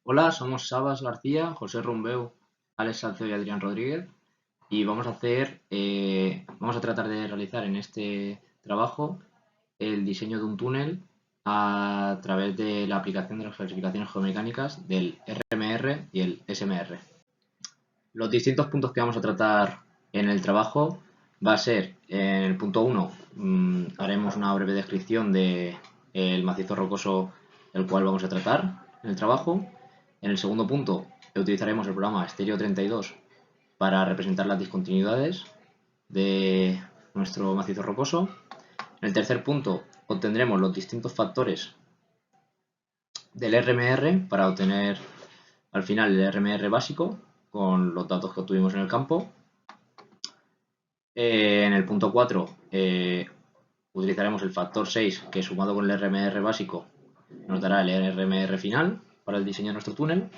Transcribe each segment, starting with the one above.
Hola, somos Sabas García, José Rumbeu, Alex Salceo y Adrián Rodríguez y vamos a tratar de realizar en este trabajo el diseño de un túnel a través de la aplicación de las clasificaciones geomecánicas del RMR y el SMR. Los distintos puntos que vamos a tratar en el trabajo va a ser, en el punto 1, haremos una breve descripción de el macizo rocoso el cual vamos a tratar en el trabajo. En el segundo punto utilizaremos el programa Stereo 32 para representar las discontinuidades de nuestro macizo rocoso. En el tercer punto obtendremos los distintos factores del RMR para obtener al final el RMR básico con los datos que obtuvimos en el campo. En el punto 4 utilizaremos el factor 6 que sumado con el RMR básico nos dará el RMR final para el diseño de nuestro túnel.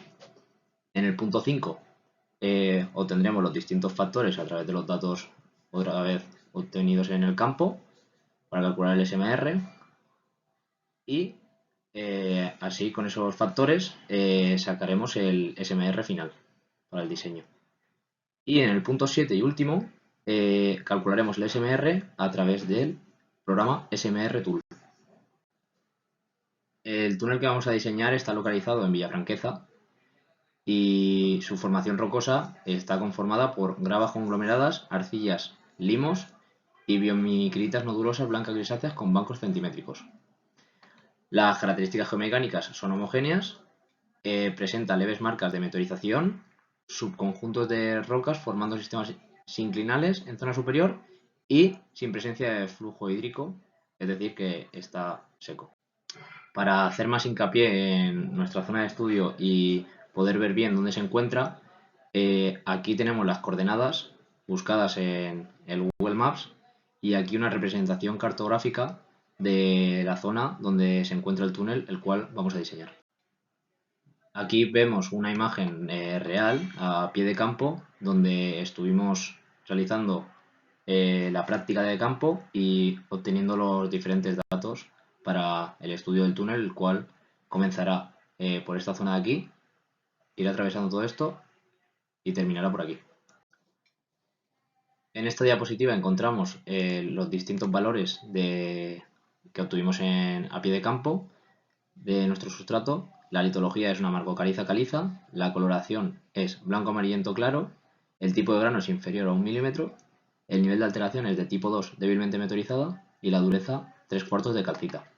En el punto 5 obtendremos los distintos factores a través de los datos otra vez obtenidos en el campo para calcular el SMR y así con esos factores sacaremos el SMR final para el diseño. Y en el punto 7 y último calcularemos el SMR a través del programa SMR Tool. El túnel que vamos a diseñar está localizado en Villafranqueza y su formación rocosa está conformada por gravas conglomeradas, arcillas, limos y biomicritas nodulosas blancas grisáceas con bancos centimétricos. Las características geomecánicas son homogéneas, presenta leves marcas de meteorización, subconjuntos de rocas formando sistemas sinclinales en zona superior y sin presencia de flujo hídrico, es decir, que está seco. Para hacer más hincapié en nuestra zona de estudio y poder ver bien dónde se encuentra, aquí tenemos las coordenadas buscadas en el Google Maps y aquí una representación cartográfica de la zona donde se encuentra el túnel, el cual vamos a diseñar. Aquí vemos una imagen real a pie de campo donde estuvimos realizando la práctica de campo y obteniendo los diferentes datos para el estudio del túnel, el cual comenzará por esta zona de aquí, irá atravesando todo esto y terminará por aquí. En esta diapositiva encontramos los distintos valores que obtuvimos a pie de campo de nuestro sustrato. La litología es una amargo caliza-caliza, la coloración es blanco amarillento claro, el tipo de grano es inferior a 1 milímetro, el nivel de alteración es de tipo 2 débilmente meteorizada y la dureza 3/4 de calcita.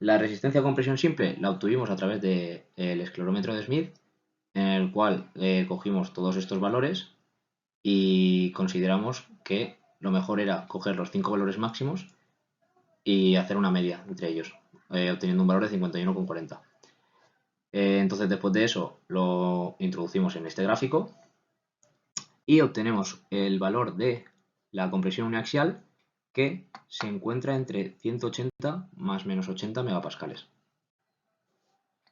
La resistencia a compresión simple la obtuvimos a través del esclerómetro de Smith, en el cual cogimos todos estos valores y consideramos que lo mejor era coger los 5 valores máximos y hacer una media entre ellos, obteniendo un valor de 51,40. Entonces después de eso lo introducimos en este gráfico y obtenemos el valor de la compresión uniaxial que se encuentra entre 180 más menos 80 megapascales.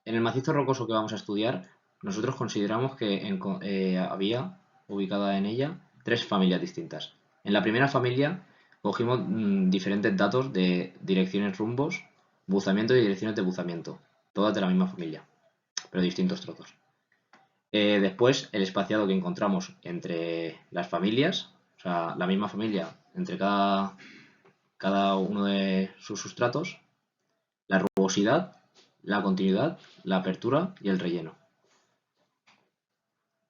En el macizo rocoso que vamos a estudiar, nosotros consideramos que había ubicada en ella 3 familias distintas. En la primera familia cogimos diferentes datos de direcciones rumbos, buzamiento y direcciones de buzamiento, todas de la misma familia, pero distintos trozos. Después, el espaciado que encontramos entre las familias, o sea, la misma familia entre cada uno de sus sustratos, la rugosidad, la continuidad, la apertura y el relleno.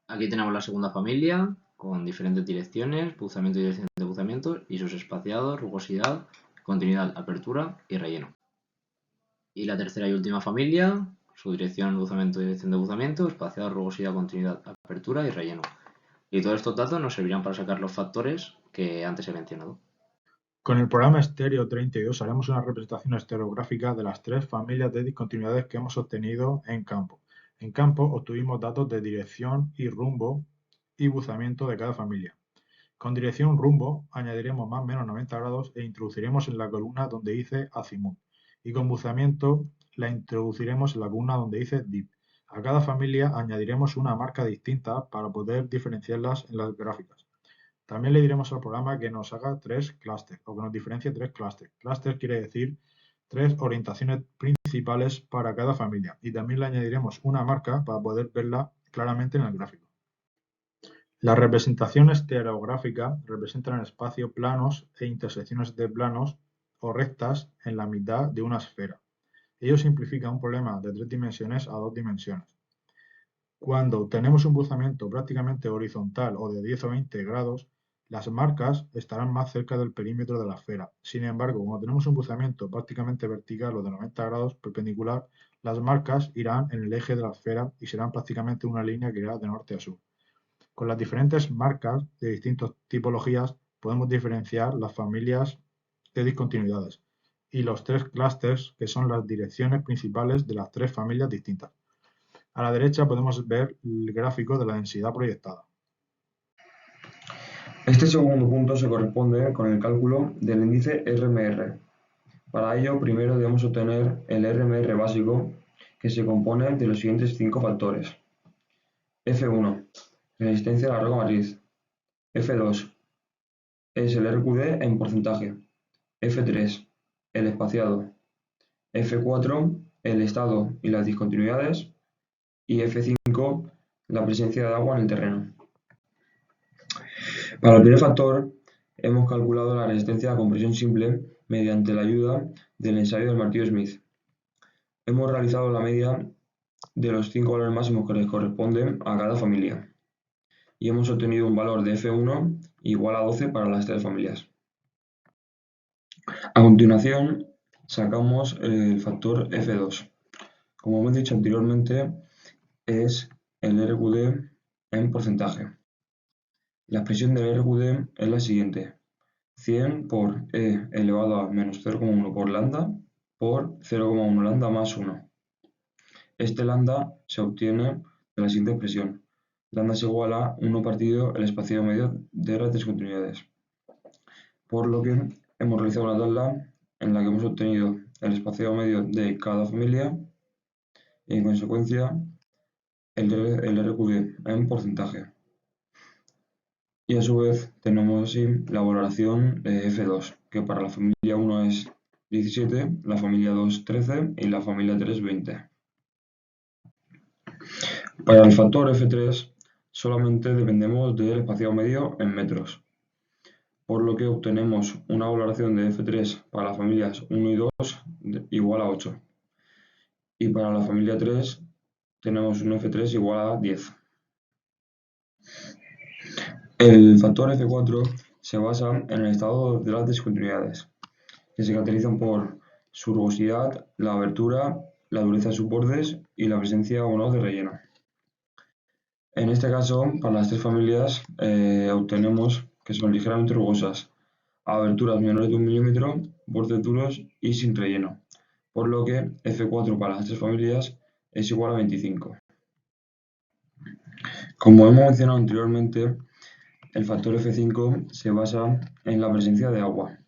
Aquí tenemos la segunda familia con diferentes direcciones, buzamiento y dirección de buzamiento y sus espaciados, rugosidad, continuidad, apertura y relleno. Y la tercera y última familia, su dirección, buzamiento y dirección de buzamiento, espaciado, rugosidad, continuidad, apertura y relleno. Y todos estos datos nos servirán para sacar los factores que antes he mencionado. Con el programa Stereo 32 haremos una representación estereográfica de las 3 familias de discontinuidades que hemos obtenido en campo. En campo obtuvimos datos de dirección y rumbo y buzamiento de cada familia. Con dirección rumbo añadiremos más o menos 90 grados e introduciremos en la columna donde dice azimut. Y con buzamiento la introduciremos en la columna donde dice dip. A cada familia añadiremos una marca distinta para poder diferenciarlas en las gráficas. También le diremos al programa que nos haga 3 clústeres o que nos diferencie 3 clústeres. Clúster quiere decir 3 orientaciones principales principales para cada familia y también le añadiremos una marca para poder verla claramente en el gráfico. La representación estereográfica representa el espacio planos e intersecciones de planos o rectas en la mitad de una esfera. Ello simplifica un problema de 3 dimensiones a 2 dimensiones. Cuando tenemos un cruzamiento prácticamente horizontal o de 10 o 20 grados, las marcas estarán más cerca del perímetro de la esfera. Sin embargo, cuando tenemos un cruzamiento prácticamente vertical o de 90 grados perpendicular, las marcas irán en el eje de la esfera y serán prácticamente una línea que irá de norte a sur. Con las diferentes marcas de distintas tipologías podemos diferenciar las familias de discontinuidades y los 3 clústeres que son las direcciones principales de las 3 familias distintas. A la derecha podemos ver el gráfico de la densidad proyectada. Este segundo punto se corresponde con el cálculo del índice RMR. Para ello, primero debemos obtener el RMR básico, que se compone de los siguientes 5 factores. F1, resistencia a la roca matriz. F2 es el RQD en porcentaje. F3, el espaciado. F4, el estado y las discontinuidades. Y F5, la presencia de agua en el terreno. Para el primer factor, hemos calculado la resistencia a compresión simple mediante la ayuda del ensayo del martillo Smith. Hemos realizado la media de los 5 valores máximos que les corresponden a cada familia y hemos obtenido un valor de F1 igual a 12 para las 3 familias. A continuación, sacamos el factor F2. Como hemos dicho anteriormente, es el RQD en porcentaje. La expresión del RQD es la siguiente: 100 por E elevado a menos 0,1 por lambda por 0,1 lambda más 1. Este lambda se obtiene de la siguiente expresión: lambda es igual a 1 partido el espacio medio de las discontinuidades. Por lo que hemos realizado una tabla en la que hemos obtenido el espacio medio de cada familia y en consecuencia el RQD en porcentaje. Y a su vez tenemos así la valoración de F2, que para la familia 1 es 17, la familia 2 13 y la familia 3 20. Para el factor F3 solamente dependemos del espacio medio en metros, por lo que obtenemos una valoración de F3 para las familias 1 y 2 igual a 8. Y para la familia 3 tenemos un F3 igual a 10. El factor F4 se basa en el estado de las discontinuidades, que se caracterizan por su rugosidad, la abertura, la dureza de sus bordes y la presencia o no de relleno. En este caso, para las 3 familias obtenemos que son ligeramente rugosas, aberturas menores de 1 milímetro, bordes duros y sin relleno, por lo que F4 para las 3 familias es igual a 25. Como hemos mencionado anteriormente, el factor F5 se basa en la presencia de agua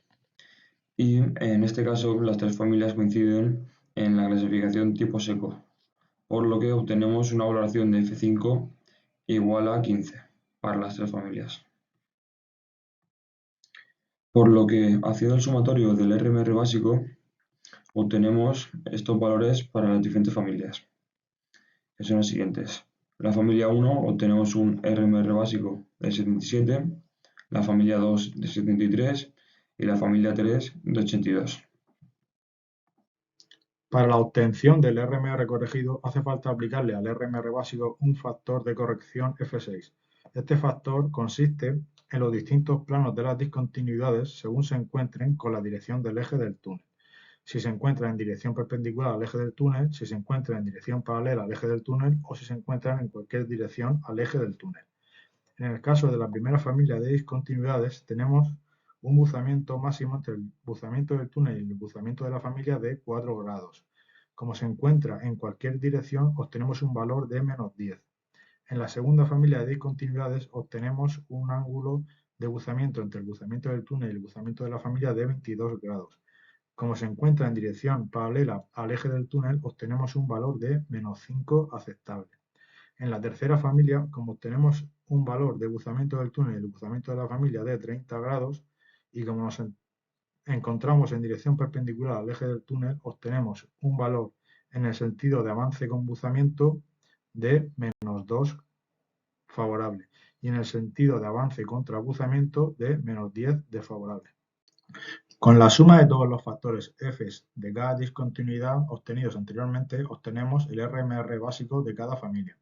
y en este caso las 3 familias coinciden en la clasificación tipo seco, por lo que obtenemos una valoración de F5 igual a 15 para las 3 familias. Por lo que, haciendo el sumatorio del RMR básico, obtenemos estos valores para las diferentes familias, que son los siguientes. La familia 1 obtenemos un RMR básico de 77, la familia 2 de 73 y la familia 3 de 82. Para la obtención del RMR corregido hace falta aplicarle al RMR básico un factor de corrección F6. Este factor consiste en los distintos planos de las discontinuidades según se encuentren con la dirección del eje del túnel. Si se encuentran en dirección perpendicular al eje del túnel, si se encuentran en dirección paralela al eje del túnel o si se encuentran en cualquier dirección al eje del túnel. En el caso de la primera familia de discontinuidades tenemos un buzamiento máximo entre el buzamiento del túnel y el buzamiento de la familia de 4 grados. Como se encuentra en cualquier dirección, obtenemos un valor de menos 10. En la segunda familia de discontinuidades obtenemos un ángulo de buzamiento entre el buzamiento del túnel y el buzamiento de la familia de 22 grados. Como se encuentra en dirección paralela al eje del túnel, obtenemos un valor de menos 5 aceptable. En la tercera familia, como obtenemos un valor de buzamiento del túnel y el buzamiento de la familia de 30 grados, y como nos encontramos en dirección perpendicular al eje del túnel, obtenemos un valor en el sentido de avance con buzamiento de -2 favorable y en el sentido de avance contra buzamiento de -10 desfavorable. Con la suma de todos los factores f de cada discontinuidad obtenidos anteriormente, obtenemos el RMR básico de cada familia.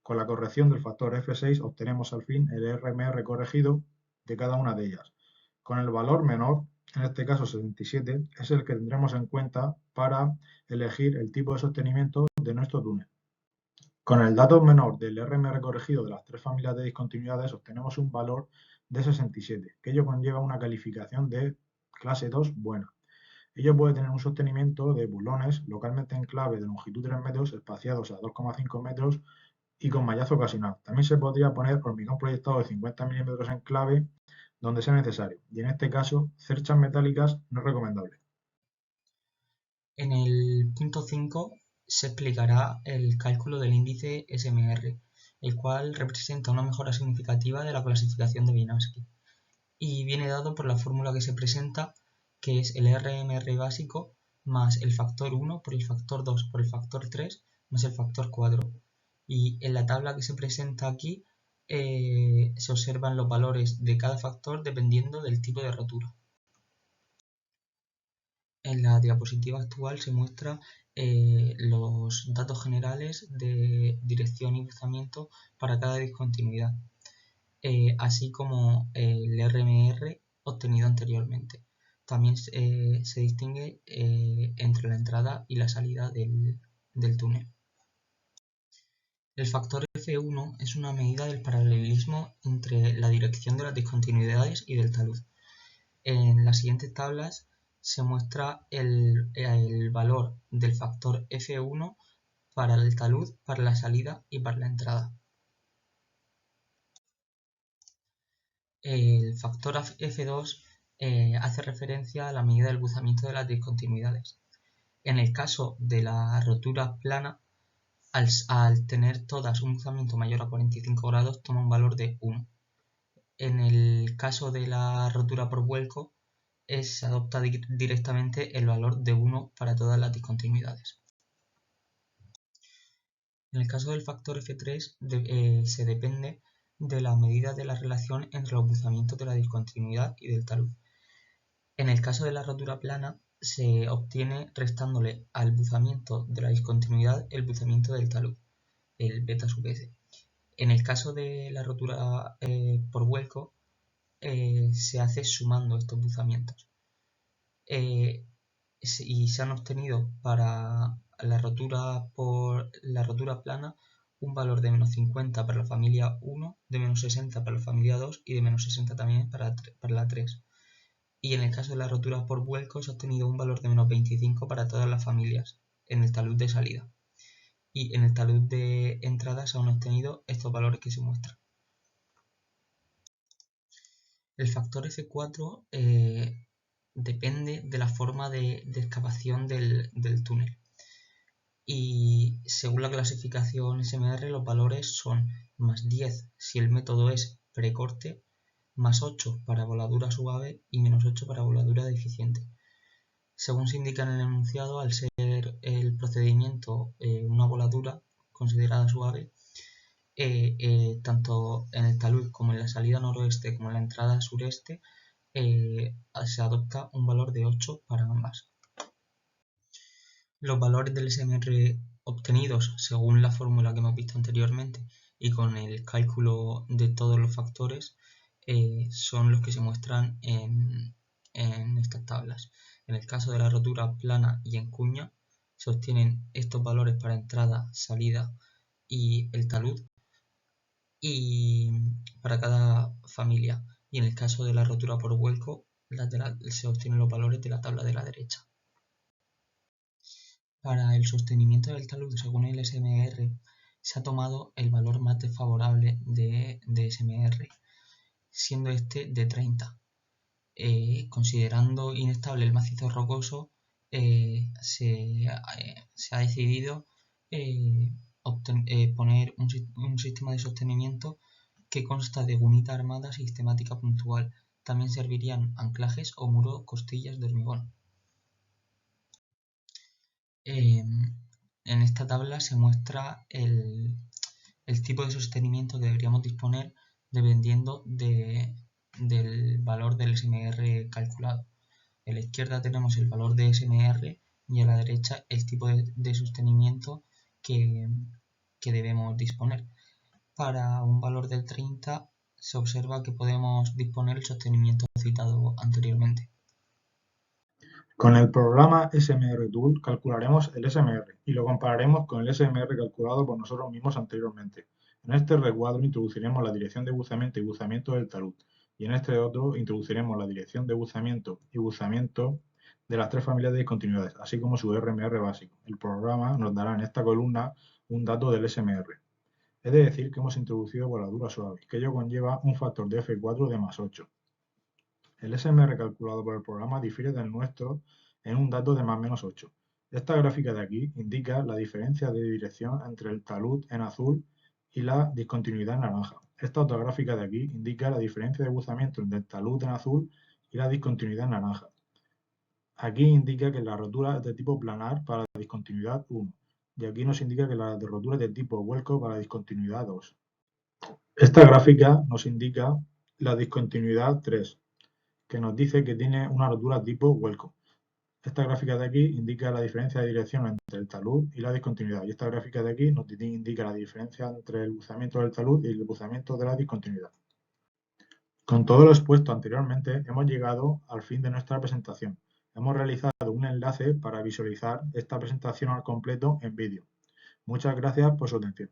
Con la corrección del factor F6 obtenemos al fin el RMR corregido de cada una de ellas. Con el valor menor, en este caso 77, es el que tendremos en cuenta para elegir el tipo de sostenimiento de nuestro túnel. Con el dato menor del RMR corregido de las tres familias de discontinuidades obtenemos un valor de 67, que ello conlleva una calificación de clase 2 buena. Ello puede tener un sostenimiento de bulones localmente en clave de longitud 3 metros espaciados a 2,5 metros y con mallazo ocasional. También se podría poner hormigón proyectado de 50 milímetros en clave donde sea necesario, y en este caso cerchas metálicas no es recomendable. En el punto 5 se explicará el cálculo del índice SMR, el cual representa una mejora significativa de la clasificación de Winaski, y viene dado por la fórmula que se presenta, que es el RMR básico más el factor 1 por el factor 2 por el factor 3 más el factor 4. Y en la tabla que se presenta aquí se observan los valores de cada factor dependiendo del tipo de rotura. En la diapositiva actual se muestran los datos generales de dirección y buzamiento para cada discontinuidad, así como el RMR obtenido anteriormente. También se distingue entre la entrada y la salida del túnel. El factor F1 es una medida del paralelismo entre la dirección de las discontinuidades y del talud. En las siguientes tablas se muestra el valor del factor F1 para el talud, para la salida y para la entrada. El factor F2 hace referencia a la medida del buzamiento de las discontinuidades. En el caso de la rotura plana, al tener todas un buzamiento mayor a 45 grados, toma un valor de 1. En el caso de la rotura por vuelco, se adopta directamente el valor de 1 para todas las discontinuidades. En el caso del factor F3 se depende de la medida de la relación entre los buzamientos de la discontinuidad y del talud. En el caso de la rotura plana se obtiene restándole al buzamiento de la discontinuidad el buzamiento del talud, el beta sub S. En el caso de la rotura por vuelco se hace sumando estos buzamientos. Y se han obtenido para la rotura plana un valor de -50 para la familia 1, de -60 para la familia 2 y de -60 también para la 3. Y en el caso de la rotura por vuelco se ha obtenido un valor de -25 para todas las familias en el talud de salida. Y en el talud de entrada se han obtenido estos valores que se muestran. El factor F4 depende de la forma de excavación del túnel. Y según la clasificación SMR, los valores son +10 si el método es precorte, +8 para voladura suave y -8 para voladura deficiente. Según se indica en el enunciado, al ser el procedimiento una voladura considerada suave, tanto en el talud como en la salida noroeste como en la entrada sureste se adopta un valor de 8 para ambas. Los valores del SMR obtenidos según la fórmula que hemos visto anteriormente y con el cálculo de todos los factores son los que se muestran en estas tablas. En el caso de la rotura plana y en cuña se obtienen estos valores para entrada, salida y el talud y para cada familia, y en el caso de la rotura por vuelco se obtienen los valores de la tabla de la derecha. Para el sostenimiento del talud según el SMR se ha tomado el valor más desfavorable de SMR, siendo este de 30. Considerando inestable el macizo rocoso, se ha decidido poner un sistema de sostenimiento que consta de gunita armada sistemática puntual, también servirían anclajes o muro costillas de hormigón. En esta tabla se muestra el tipo de sostenimiento que deberíamos disponer dependiendo del valor del SMR calculado. A la izquierda tenemos el valor de SMR y a la derecha el tipo de sostenimiento que debemos disponer. Para un valor del 30 se observa que podemos disponer el sostenimiento citado anteriormente. Con el programa SMR Tool calcularemos el SMR y lo compararemos con el SMR calculado por nosotros mismos anteriormente. En este recuadro introduciremos la dirección de buzamiento y buzamiento del talud, y en este otro introduciremos la dirección de buzamiento y buzamiento de las tres familias de discontinuidades, así como su RMR básico. El programa nos dará en esta columna un dato del SMR. Es decir que hemos introducido voladura suave, que ello conlleva un factor de F4 de más 8. El SMR calculado por el programa difiere del nuestro en un dato de más o menos 8. Esta gráfica de aquí indica la diferencia de dirección entre el talud en azul y la discontinuidad en naranja. Esta otra gráfica de aquí indica la diferencia de buzamiento entre el talud en azul y la discontinuidad en naranja. Aquí indica que la rotura es de tipo planar para la discontinuidad 1 y aquí nos indica que la rotura es de tipo vuelco para la discontinuidad 2. Esta gráfica nos indica la discontinuidad 3, que nos dice que tiene una rotura tipo vuelco. Esta gráfica de aquí indica la diferencia de dirección entre el talud y la discontinuidad, y esta gráfica de aquí nos indica la diferencia entre el buzamiento del talud y el buzamiento de la discontinuidad. Con todo lo expuesto anteriormente, hemos llegado al fin de nuestra presentación. Hemos realizado un enlace para visualizar esta presentación al completo en vídeo. Muchas gracias por su atención.